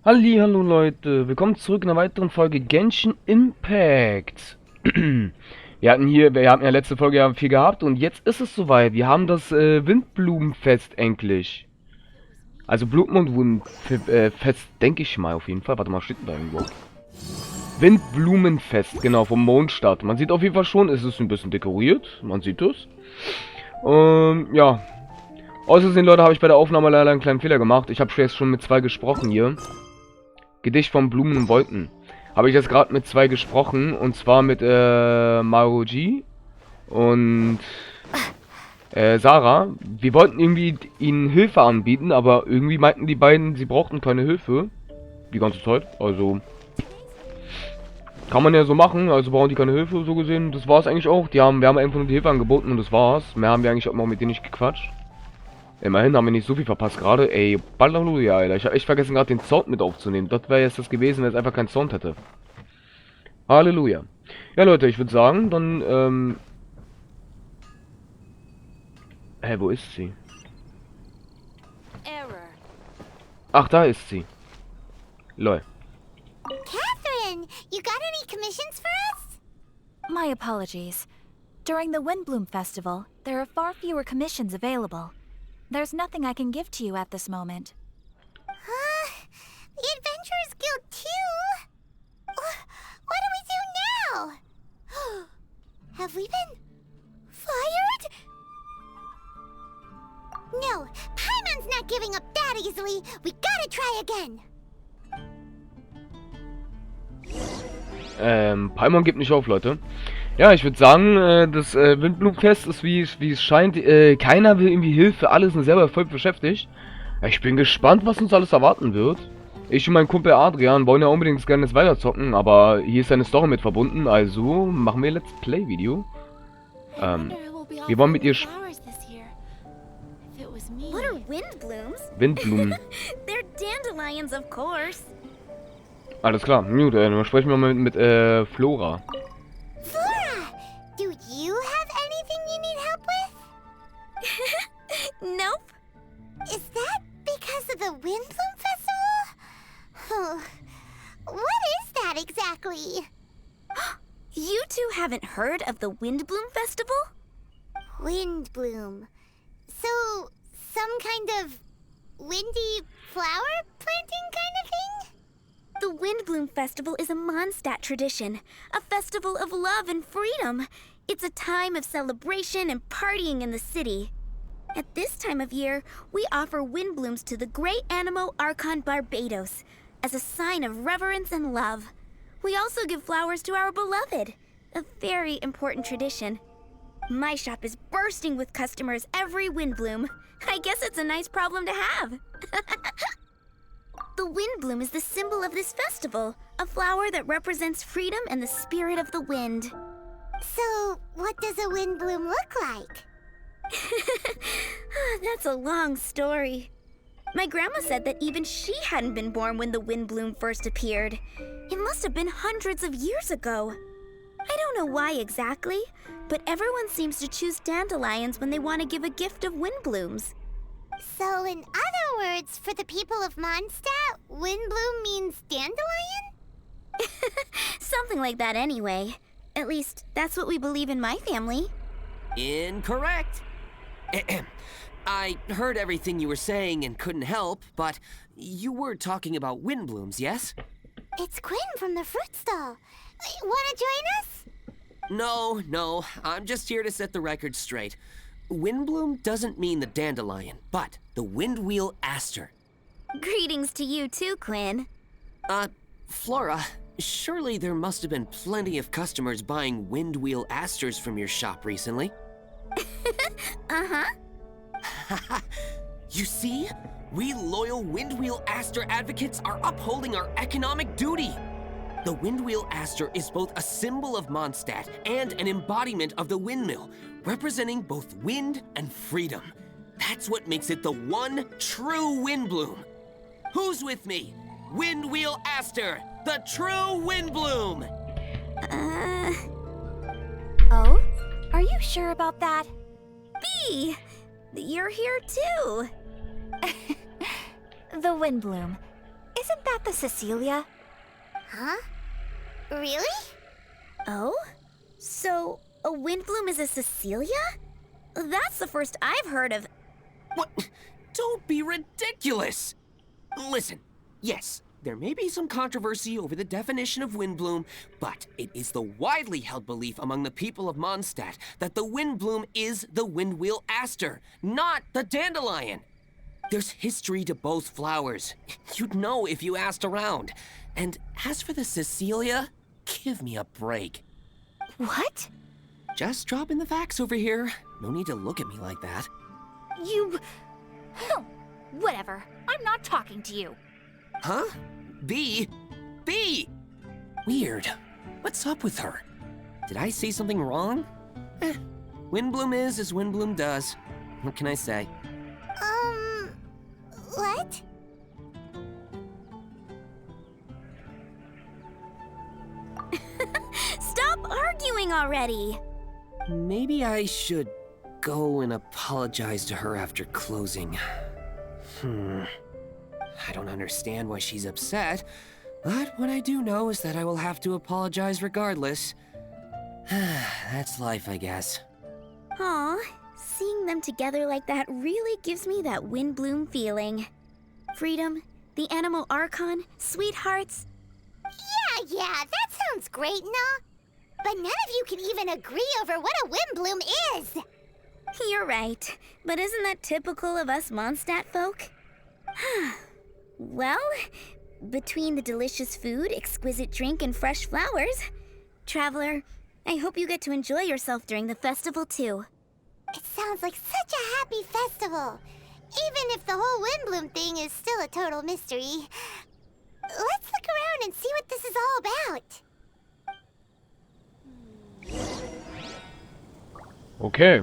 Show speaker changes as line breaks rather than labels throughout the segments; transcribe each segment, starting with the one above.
Hallo Leute, willkommen zurück in einer weiteren Folge Genshin Impact. Wir haben ja letzte Folge ja viel gehabt und jetzt ist es soweit. Wir haben das Windblumenfest endlich. Also Blutmondfest, denke ich mal auf jeden Fall. Warte mal, steht denn da irgendwo? Windblumenfest, genau, vom Mondstadt. Man sieht auf jeden Fall schon, es ist ein bisschen dekoriert. Man sieht es. Ja. Außerdem, Leute, habe ich bei der Aufnahme leider einen kleinen Fehler gemacht. Ich habe jetzt schon mit 2 gesprochen hier. Gedicht von Blumen und Wolken. Habe ich jetzt gerade mit 2 gesprochen. Und zwar mit Maruji und Sarah. Wir wollten irgendwie ihnen Hilfe anbieten, aber irgendwie meinten die beiden, sie brauchten keine Hilfe. Die ganze Zeit. Also kann man ja so machen. Also brauchen die keine Hilfe, so gesehen. Das war es eigentlich auch. Wir haben einfach nur die Hilfe angeboten und das war's. Mehr haben wir eigentlich auch noch mit denen nicht gequatscht. Immerhin haben wir nicht so viel verpasst gerade. Ey, Halleluja, Alter. Ich habe echt vergessen gerade den Sound mit aufzunehmen. Das wäre jetzt das gewesen, wenn es einfach keinen Sound hätte. Halleluja. Ja, Leute, ich würde sagen, dann, wo ist sie?
Error.
Ach, da ist sie. Lol.
Catherine, you got any commissions for us?
My apologies. During the Windblume Festival, there are far fewer commissions available. There's nothing I can give to you at this moment.
The Adventurers Guild too? What do we do now? Have we been fired? No, Paimon's not giving up that easily. We gotta try again.
Paimon gibt nicht auf, Leute. Ja, ich würde sagen, das Windblumenfest ist wie es scheint. Keiner will irgendwie Hilfe, alle sind selber voll beschäftigt. Ja, ich bin gespannt, was uns alles erwarten wird. Ich und mein Kumpel Adrian wollen ja unbedingt gerne weiter zocken, aber hier ist eine Story mit verbunden, also machen wir Let's Play Video. Wir wollen mit ihr
What are windblooms?
Windblumen.
They're dandelions, of course.
Alles klar, gut, dann sprechen wir mal mit Flora.
Flora, do you have anything you need help with? Nope. Is that because of the Windblume Festival? Oh, what is that exactly? You two haven't heard of the Windblume Festival? Windblume. So, some kind of windy flower planting kind of thing? The Windblume Festival is a Mondstadt tradition, a festival of love and freedom. It's a time of celebration and partying in the city. At this time of year, we offer windblooms to the great Animo Archon Barbados as a sign of reverence and love. We also give flowers to our beloved, a very important tradition. My shop is bursting with customers every windbloom. I guess it's a nice problem to have. The windbloom is the symbol of this festival, a flower that represents freedom and the spirit of the wind. So, what does a windbloom look like? That's a long story. My grandma said that even she hadn't been born when the windbloom first appeared. It must have been hundreds of years ago. I don't know why exactly, but everyone seems to choose dandelions when they want to give a gift of windblooms. So, in other words, for the people of Mondstadt, windbloom means dandelion? Something like that anyway. At least, that's what we believe in my family.
Incorrect. I heard everything you were saying and couldn't help, but you were talking about windblooms, yes?
It's Quinn from the fruit stall. Wanna join us?
No, I'm just here to set the record straight. Windbloom doesn't mean the dandelion, but the windwheel aster.
Greetings to you too, Quinn.
Flora, surely there must have been plenty of customers buying windwheel asters from your shop recently.
Uh-huh.
You see? We loyal windwheel aster advocates are upholding our economic duty. The windwheel aster is both a symbol of Mondstadt and an embodiment of the windmill, representing both wind and freedom. That's what makes it the one true windbloom. Who's with me? Windwheel aster, the true windbloom!
Oh? Are you sure about that?
Bee, you're here too.
The Windbloom. Isn't that the Cecilia?
Huh? Really?
Oh? So, a Windblume is a Cecilia? That's the first I've heard of.
What? Don't be ridiculous! Listen, yes, there may be some controversy over the definition of Windblume, but it is the widely held belief among the people of Mondstadt that the Windblume is the Windwheel Aster, not the dandelion. There's history to both flowers. You'd know if you asked around. And as for the Cecilia, give me a break.
What?
Just dropping the facts over here. No need to look at me like that.
You... Whatever. I'm not talking to you.
Huh? B? Weird. What's up with her? Did I say something wrong? Windblume is as Windblume does. What can I say?
What?
Stop arguing already!
Maybe I should go and apologize to her after closing. I don't understand why she's upset, but what I do know is that I will have to apologize regardless. That's life, I guess.
Aw, seeing them together like that really gives me that Windblume feeling. Freedom, the Animo Archon, sweethearts.
Yeah, that sounds great and all. But none of you can even agree over what a Windblume is.
You're right, but isn't that typical of us Mondstadt folk? Well, between the delicious food, exquisite drink, and fresh flowers, Traveler, I hope you get to enjoy yourself during the festival too.
It sounds like such a happy festival. Even if the whole Windblume thing is still a total mystery. Let's look around and see what this is all about.
Okay.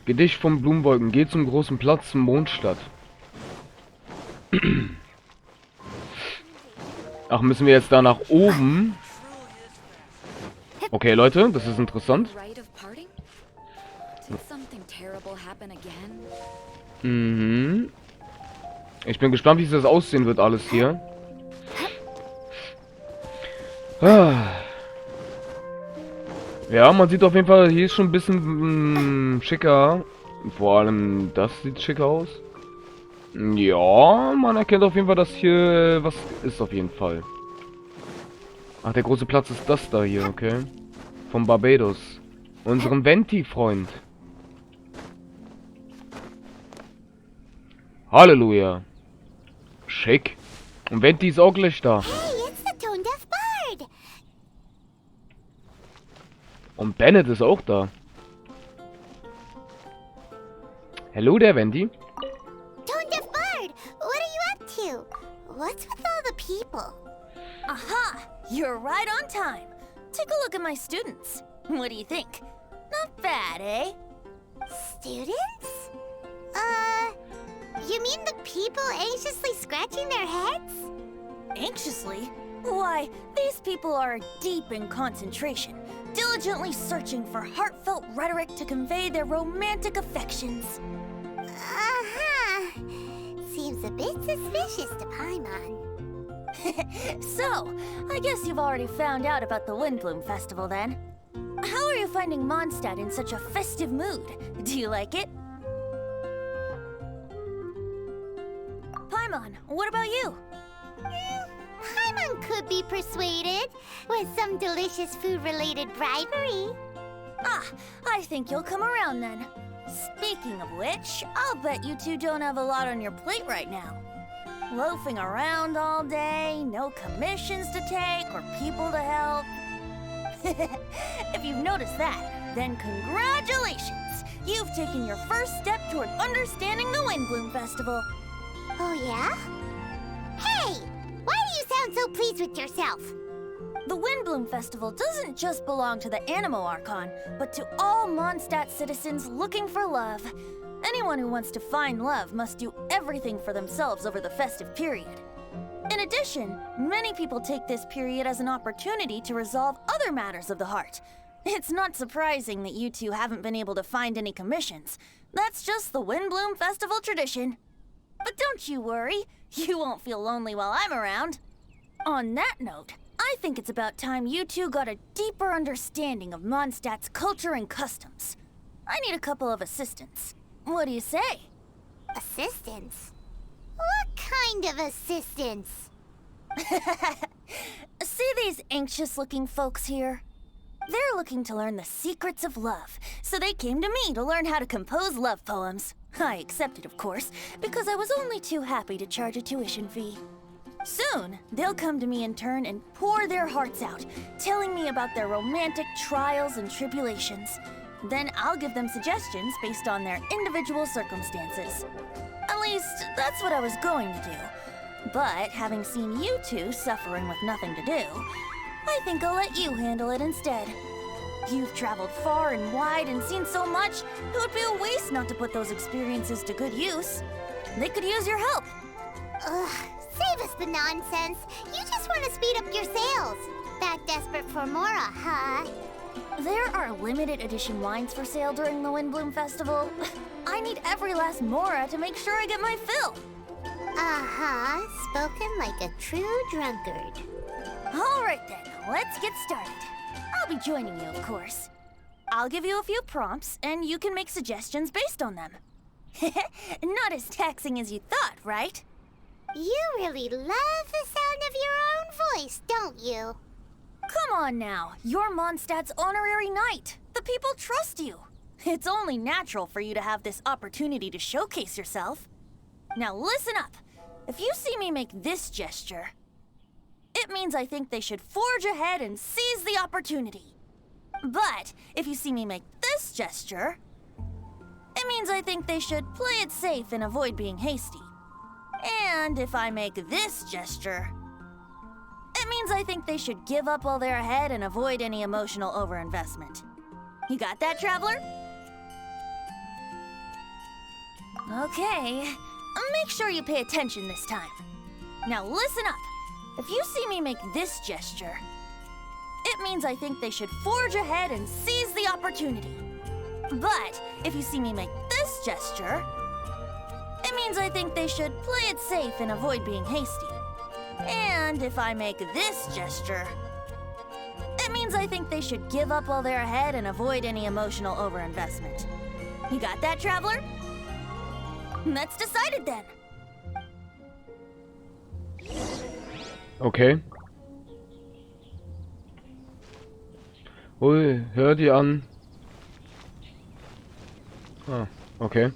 Gedicht vom Blumenwolken. Geh zum großen Platz zum Mondstadt. Ach, müssen wir jetzt da nach oben? Okay, Leute, das ist interessant. Mhm. Ich bin gespannt, wie das aussehen wird, alles hier. Ja, man sieht auf jeden Fall, hier ist schon ein bisschen schicker. Vor allem, das sieht schicker aus. Ja, man erkennt auf jeden Fall, dass hier was ist auf jeden Fall. Ach, der große Platz ist das da hier, okay. Von Barbados. Unserem Venti-Freund. Halleluja. Schick. Und Venti ist auch gleich da.
Hey, it's the Tone Deaf Bard.
Und Bennett ist auch da. Hallo, der Venti.
Tone Deaf Bard, what are you up to? What's with all the people?
Aha! You're right on time. Take a look at my students. What do you think? Not bad, eh?
Students? You mean the people anxiously scratching their heads?
Anxiously? Why, these people are deep in concentration, diligently searching for heartfelt rhetoric to convey their romantic affections.
Uh-huh. Seems a bit suspicious to Paimon.
So, I guess you've already found out about the Windblume Festival then. How are you finding Mondstadt in such a festive mood? Do you like it? Paimon, what about you?
Paimon could be persuaded with some delicious food-related bribery.
Ah, I think you'll come around then. Speaking of which, I'll bet you two don't have a lot on your plate right now. Loafing around all day, no commissions to take or people to help. If you've noticed that, then congratulations! You've taken your first step toward understanding the Windblume Festival.
Oh, yeah? Hey! Why do you sound so pleased with yourself?
The Windblume Festival doesn't just belong to the Animo Archon, but to all Mondstadt citizens looking for love. Anyone who wants to find love must do everything for themselves over the festive period. In addition, many people take this period as an opportunity to resolve other matters of the heart. It's not surprising that you two haven't been able to find any commissions. That's just the Windblume Festival tradition. But don't you worry, You won't feel lonely while I'm around. On that note, I think it's about time you two got a deeper understanding of Mondstadt's culture and customs. I need a couple of assistants. What do you say?
Assistance? What kind of assistance?
See these anxious-looking folks here? They're looking to learn the secrets of love, so they came to me to learn how to compose love poems. I accepted, of course, because I was only too happy to charge a tuition fee. Soon, they'll come to me in turn and pour their hearts out, telling me about their romantic trials and tribulations. Then I'll give them suggestions based on their individual circumstances. At least, that's what I was going to do. But having seen you two suffering with nothing to do, I think I'll let you handle it instead. You've traveled far and wide and seen so much, it would be a waste not to put those experiences to good use. They could use your help.
Ugh, save us the nonsense. You just want to speed up your sales. That desperate for Mora, huh?
There are limited edition wines for sale during the Windblumen Festival. I need every last Mora to make sure I get my fill.
Uh-huh, spoken like a true drunkard.
All right then, let's get started. I'll be joining you, of course. I'll give you a few prompts, and you can make suggestions based on them. Not as taxing as you thought, right?
You really love the sound of your own voice, don't you?
Come on now, you're Mondstadt's honorary knight. The people trust you. It's only natural for you to have this opportunity to showcase yourself. Now listen up. If you see me make this gesture, it means I think they should forge ahead and seize the opportunity. But if you see me make this gesture, it means I think they should play it safe and avoid being hasty. And if I make this gesture, it means I think they should give up while they're ahead and avoid any emotional overinvestment. You got that, traveler? Okay, make sure you pay attention this time. Now listen up. If you see me make this gesture, it means I think they should forge ahead and seize the opportunity. But if you see me make this gesture, it means I think they should play it safe and avoid being hasty. And if I make this gesture, it means I think they should give up while they're ahead and avoid any emotional overinvestment. You got that, traveler? That's decided then.
Okay. Ui, hör die an. Ah, okay.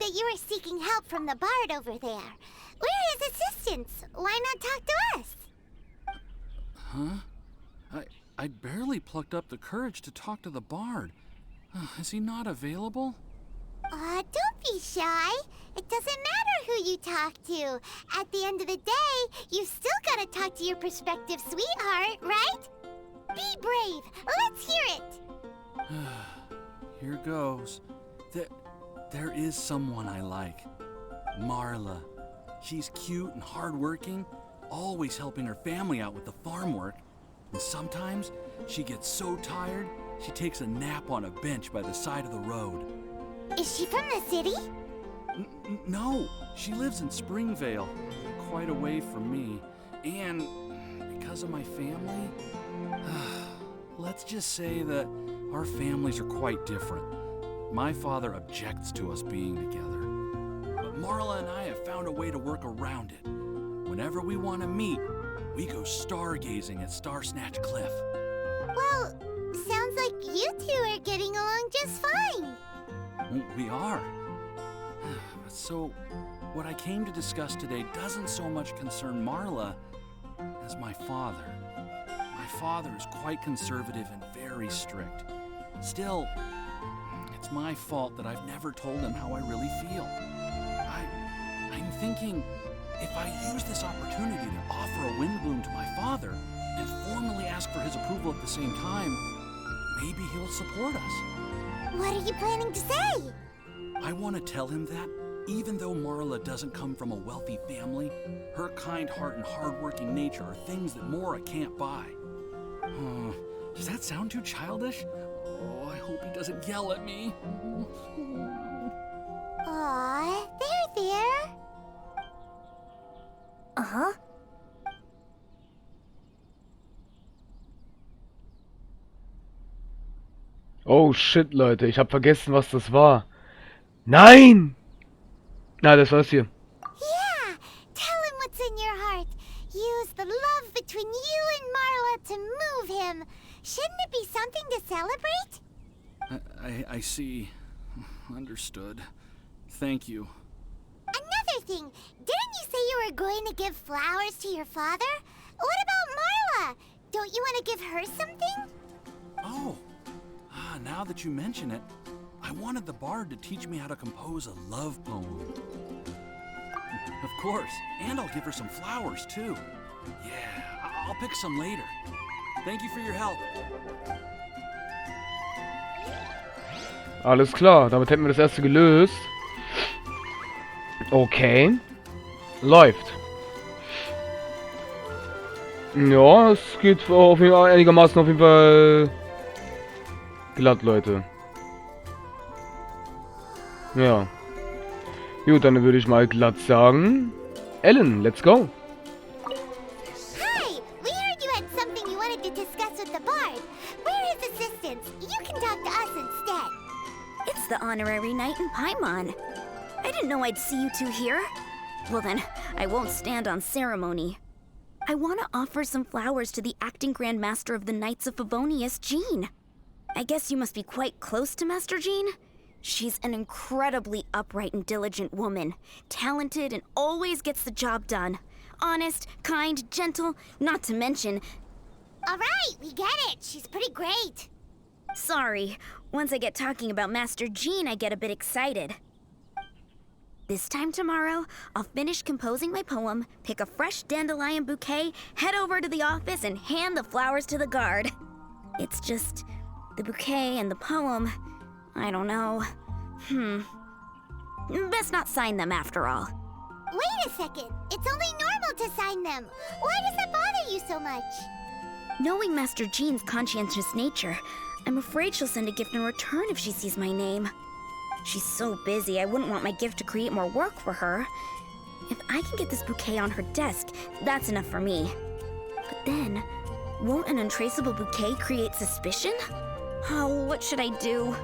That you are seeking help from the bard over there. Where is assistance? Why not talk to us?
Huh? I barely plucked up the courage to talk to the bard. Is he not available?
Don't be shy. It doesn't matter who you talk to. At the end of the day, you've still got to talk to your prospective sweetheart, right? Be brave. Let's hear it.
Here goes. There is someone I like. Marla. She's cute and hardworking, always helping her family out with the farm work. And sometimes she gets so tired, she takes a nap on a bench by the side of the road.
Is she from the city?
No, she lives in Springvale, quite away from me. And because of my family, let's just say that our families are quite different. My father objects to us being together. But Marla and I have found a way to work around it. Whenever we want to meet, we go stargazing at Star Snatch Cliff.
Well, sounds like you two are getting along just fine.
We are. So, what I came to discuss today doesn't so much concern Marla as my father. My father is quite conservative and very strict. Still, it's my fault that I've never told him how I really feel. I'm thinking if I use this opportunity to offer a Windblume to my father and formally ask for his approval at the same time, maybe he'll support us.
What are you planning to say?
I want to tell him that, even though Marla doesn't come from a wealthy family, her kind heart and hardworking nature are things that Mora can't buy. Does that sound too childish? Oh, I hope he doesn't yell at me.
Aw, there.
Uh-huh.
Oh shit, Leute, ich habe vergessen, was das war. Nein! Na, das war's hier.
Yeah, tell him what's in your heart. Use the love between you and Marla to move him. Shouldn't it be something to celebrate?
I see. Understood. Thank you.
Another thing, didn't you say you were going to give flowers to your father? What about Marla? Don't you want to give her something?
Oh, now that you mention it, I wanted the bard to teach me how to compose a love poem. Of course, and I'll give her some flowers too. Yeah, I'll pick some later. Thank you for your help.
Alles klar, damit hätten wir das erste gelöst. Okay. Läuft. Ja, es geht auf jeden Fall einigermaßen auf jeden Fall glatt, Leute. Ja. Gut, dann würde ich mal glatt sagen. Ellen, let's go.
Hi, we heard you had something you wanted to discuss with the bard. We're his assistants. You can talk to us instead.
It's the honorary knight in Paimon. I didn't know I'd see you two here. Well then, I won't stand on ceremony. I want to offer some flowers to the acting Grand Master of the Knights of Favonius, Jean. I guess you must be quite close to Master Jean? She's an incredibly upright and diligent woman. Talented and always gets the job done. Honest, kind, gentle, not to mention...
All right, we get it. She's pretty great.
Sorry, once I get talking about Master Jean, I get a bit excited. This time tomorrow, I'll finish composing my poem, pick a fresh dandelion bouquet, head over to the office, and hand the flowers to the guard. It's just... the bouquet and the poem... I don't know. Best not sign them after all.
Wait a second. It's only normal to sign them. Why does that bother you so much?
Knowing Master Jean's conscientious nature, I'm afraid she'll send a gift in return if she sees my name. She's so busy, I wouldn't want my gift to create more work for her. If I can get this bouquet on her desk, that's enough for me. But then, won't an untraceable bouquet create suspicion? Oh, what should I do?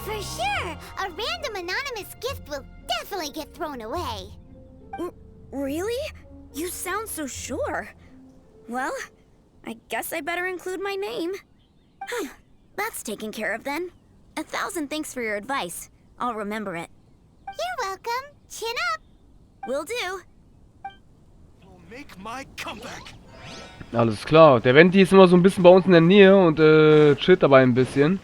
For sure, a random anonymous gift will definitely get thrown away.
Really? You sound so sure. Well, I guess I better include my name. That's taken care of then. 1,000 thanks for your advice. I'll remember it.
You're welcome. Chin up.
Will do.
Will make my comeback.
Alles klar. Der Venti ist immer so ein bisschen bei uns in der Nähe und chillt dabei ein bisschen.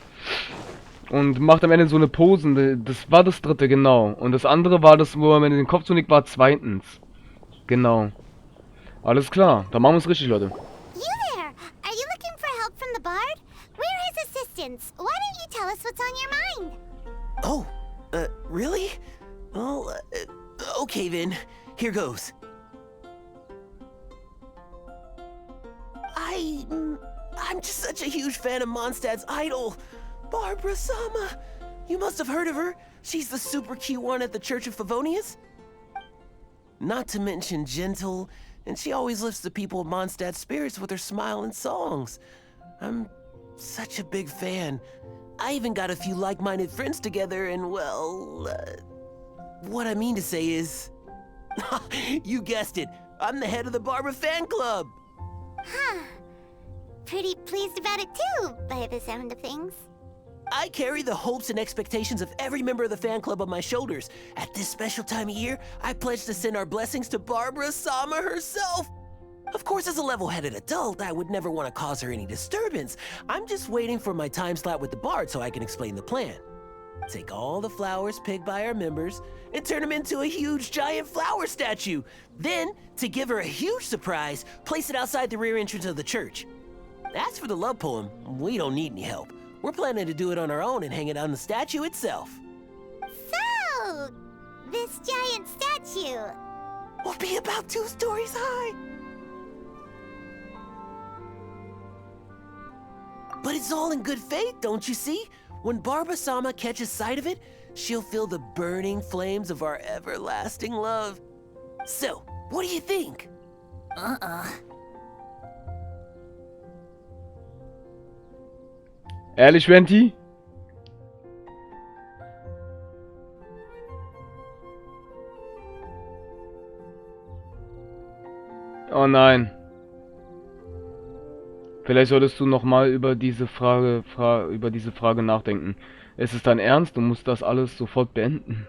Und macht am Ende so eine Posen. Das war das dritte, genau. Und das andere war das, wo er mit den Kopf zunickt, war zweitens. Genau. Alles klar. Dann machen wir es richtig, Leute.
You there. Are you looking for help from the bard? We're his assistants. Why don't you tell us what's on your mind?
Oh, really? Well, okay then. Here goes. I'm just such a huge fan of Mondstadt's idol, Barbara Sama. You must have heard of her. She's the super cute one at the Church of Favonius. Not to mention gentle, and she always lifts the people of Mondstadt's spirits with her smile and songs. I'm such a big fan. I even got a few like-minded friends together, and well, what I mean to say is, you guessed it, I'm the head of the Barbara fan club.
Huh. Pretty pleased about it too, by the sound of things.
I carry the hopes and expectations of every member of the fan club on my shoulders. At this special time of year, I pledge to send our blessings to Barbara Sama herself. Of course, as a level-headed adult, I would never want to cause her any disturbance. I'm just waiting for my time slot with the bard so I can explain the plan. Take all the flowers picked by our members and turn them into a huge giant flower statue. Then, to give her a huge surprise, place it outside the rear entrance of the church. As for the love poem, we don't need any help. We're planning to do it on our own and hang it on the statue itself.
So, this giant statue.
Will be about 2 stories high. But it's all in good faith, don't you see? When Barba-sama catches sight of it, she'll feel the burning flames of our everlasting love. So, what do you think?
Ehrlich, Venti? Oh nein. Vielleicht solltest du nochmal über diese Frage nachdenken. Es ist dein Ernst, du musst das alles sofort beenden.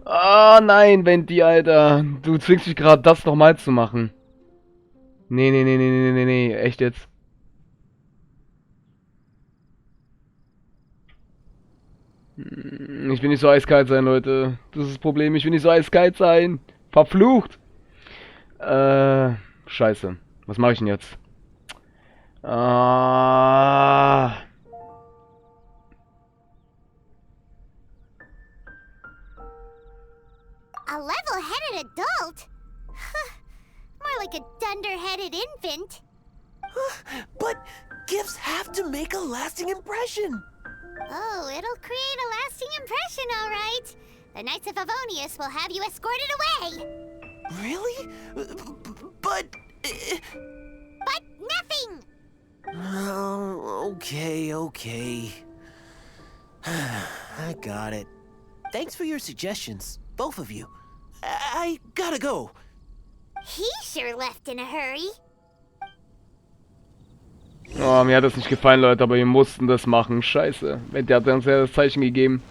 Ah nein, Venti, Alter. Du zwingst mich gerade, das nochmal zu machen. Nee, echt jetzt. Ich will nicht so eiskalt sein, Leute. Das ist das Problem, ich will nicht so eiskalt sein. Verflucht. Scheiße. Was mache ich denn jetzt? Ah.
A level-headed adult? More like a dunder-headed infant.
But gifts have to make a lasting impression.
Oh, it'll create a lasting impression, all right. The Knights of Favonius will have you escorted away.
Really? But...
But nothing!
Oh, okay. I got it. Thanks for your suggestions, both of you. I gotta go.
He sure left in a hurry.
Oh, mir hat das nicht gefallen, Leute, aber wir mussten das machen. Scheiße. Der hat uns ja das Zeichen gegeben.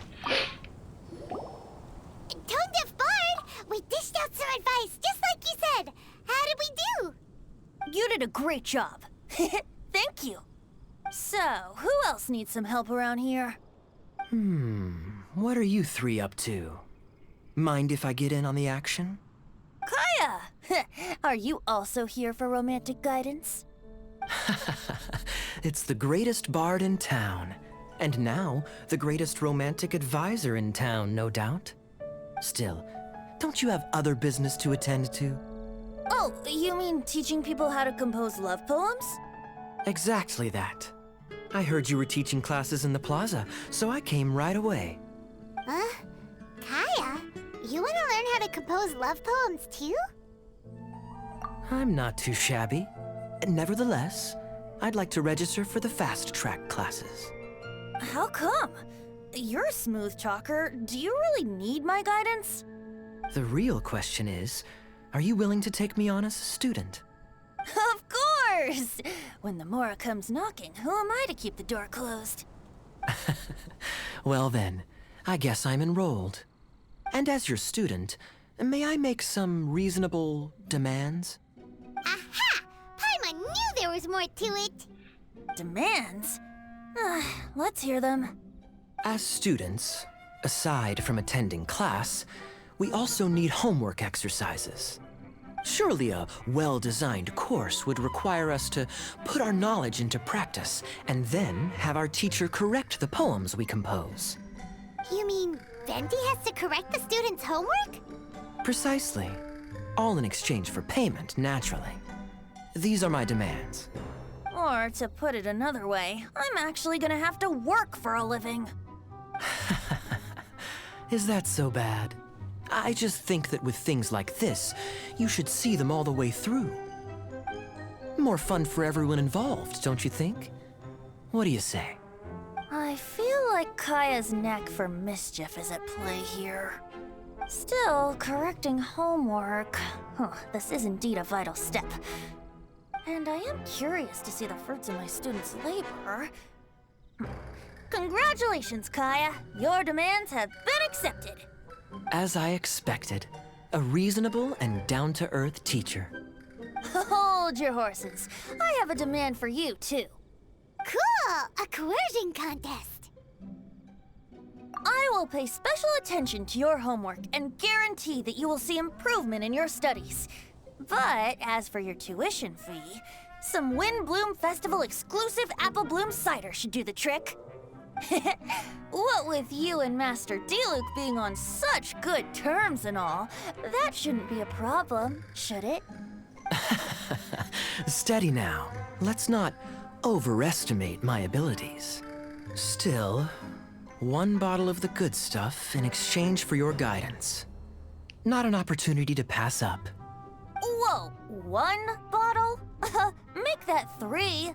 Tone Deaf Bard, we dished out some advice, just like you said. How did we do?
You did a great job. Thank you. So, who else needs some help around here?
What are you 3 up to? Mind if I get in on the action?
Kaya! Are you also here for romantic guidance?
It's the greatest bard in town. And now, the greatest romantic advisor in town, no doubt. Still, don't you have other business to attend to?
Oh, you mean teaching people how to compose love poems?
Exactly that. I heard you were teaching classes in the plaza, so I came right away.
Huh? Kaya, you want to learn how to compose love poems too?
I'm not too shabby. Nevertheless, I'd like to register for the fast-track classes.
How come? You're a smooth talker. Do you really need my guidance?
The real question is, are you willing to take me on as a student?
Of course! When the Mora comes knocking, who am I to keep the door closed?
Well then, I guess I'm enrolled. And as your student, may I make some reasonable demands?
Aha! Paimon knew there was more to it.
Demands? Let's hear them.
As students, aside from attending class, we also need homework exercises. Surely a well-designed course would require us to put our knowledge into practice and then have our teacher correct the poems we compose.
You mean Venti has to correct the students' homework?
Precisely. All in exchange for payment, naturally. These are my demands.
Or, to put it another way, I'm actually gonna have to work for a living.
Is that so bad? I just think that with things like this, you should see them all the way through. More fun for everyone involved, don't you think? What do you say?
I feel like Kaya's knack for mischief is at play here. Still, correcting homework. This is indeed a vital step. And I am curious to see the fruits of my students' labor. Congratulations, Kaya! Your demands have been accepted!
As I expected, a reasonable and down-to-earth teacher.
Hold your horses. I have a demand for you, too.
Cool! A coercion contest.
I will pay special attention to your homework and guarantee that you will see improvement in your studies. But as for your tuition fee, some Windblumen Festival exclusive apple bloom cider should do the trick. What with you and Master Diluc being on such good terms and all, that shouldn't be a problem, should it?
Steady now. Let's not overestimate my abilities. Still, one bottle of the good stuff in exchange for your guidance. Not an opportunity to pass up.
Whoa, 1 bottle? Make that 3.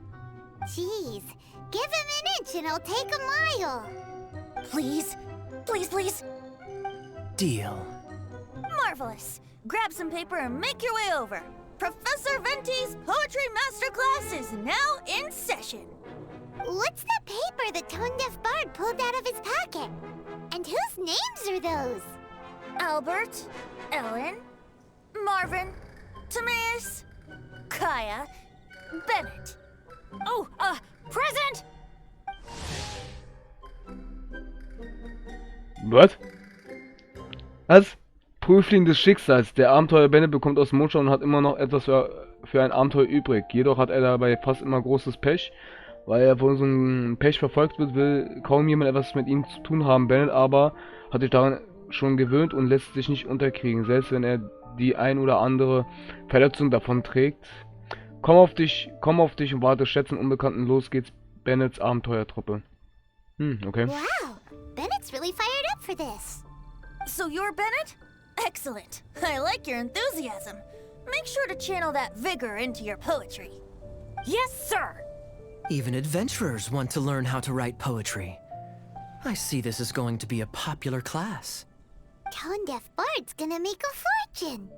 Jeez, give him an inch and I'll take a mile.
Please, please, please.
Deal.
Marvelous. Grab some paper and make your way over. Professor Venti's Poetry Masterclass is now in session.
What's the paper the tone-deaf bard pulled out of his pocket? And whose names are those?
Albert, Ellen, Marvin, Timaeus, Kaya, Bennett. Oh, present!
Was? Was? Prüfling des Schicksals. Der Abenteurer Bennett bekommt aus dem Mondschein und hat immer noch etwas für ein Abenteuer übrig. Jedoch hat er dabei fast immer großes Pech. Weil er von so einem Pech verfolgt wird, will kaum jemand etwas mit ihm zu tun haben. Bennett aber hat sich daran schon gewöhnt und lässt sich nicht unterkriegen, selbst wenn er die ein oder andere Verletzung davon trägt. Komm auf dich und warte Schätzen Unbekannten. Los geht's, Bennetts Abenteuertruppe. Okay.
Wow, Bennett's really fired up for this.
So you're Bennett? Excellent. I like your enthusiasm. Make sure to channel that vigor into your poetry. Yes, sir!
Even adventurers want to learn how to write poetry. I see this is going to be a popular class.
Tone-deaf bard's gonna make a fortune.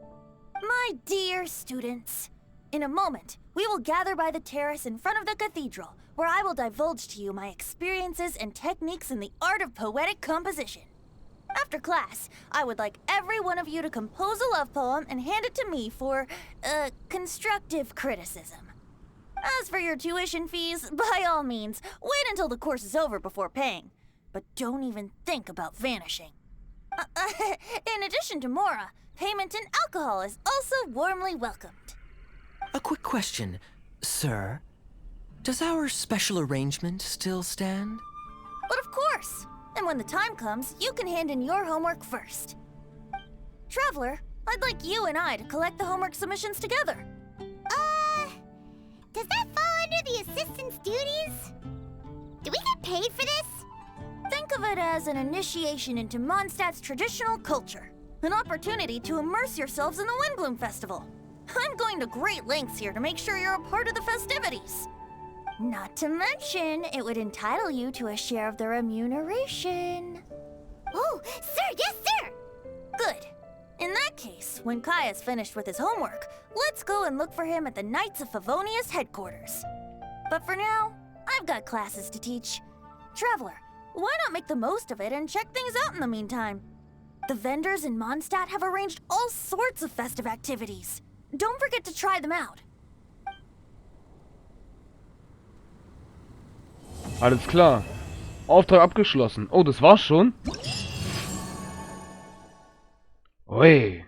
My dear students, in a moment, we will gather by the terrace in front of the cathedral, where I will divulge to you my experiences and techniques in the art of poetic composition. After class, I would like every one of you to compose a love poem and hand it to me for, constructive criticism. As for your tuition fees, by all means, wait until the course is over before paying. But don't even think about vanishing. In addition to Mora, payment in alcohol is also warmly welcomed.
A quick question, sir. Does our special arrangement still stand?
But of course! And when the time comes, you can hand in your homework first. Traveler, I'd like you and I to collect the homework submissions together.
Does that fall under the assistant's duties? Do we get paid for this?
Think of it as an initiation into Mondstadt's traditional culture. An opportunity to immerse yourselves in the Windblumen Festival. I'm going to great lengths here to make sure you're a part of the festivities. Not to mention, it would entitle you to a share of the remuneration.
Oh, sir, yes, sir!
Good. In that case, when Kaya's finished with his homework, let's go and look for him at the Knights of Favonius headquarters. But for now, I've got classes to teach. Traveler, why not make the most of it and check things out in the meantime? The vendors in Mondstadt have arranged all sorts of festive activities. Don't forget to try them out.
Alles klar. Auftrag abgeschlossen. Oh, das war's schon? Ui.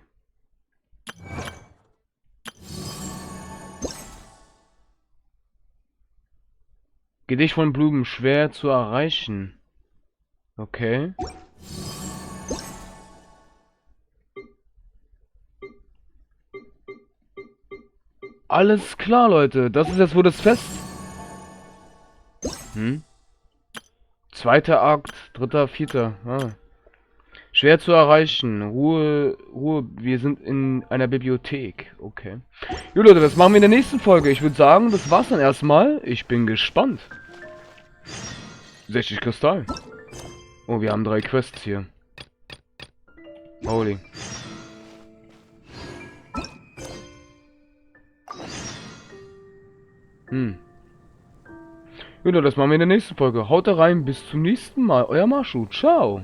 Gedicht von Blumen, schwer zu erreichen. Okay. Alles klar, Leute. Das ist jetzt wohl das Fest. Zweiter Akt, dritter, vierter. Schwer zu erreichen. Ruhe, wir sind in einer Bibliothek. Okay. Jo Leute, das machen wir in der nächsten Folge. Ich würde sagen, das war's dann erstmal. Ich bin gespannt. 60 Kristall. Oh, wir haben 3 Quests hier. Holy. Ja, das machen wir in der nächsten Folge. Haut da rein, bis zum nächsten Mal. Euer Masho. Ciao.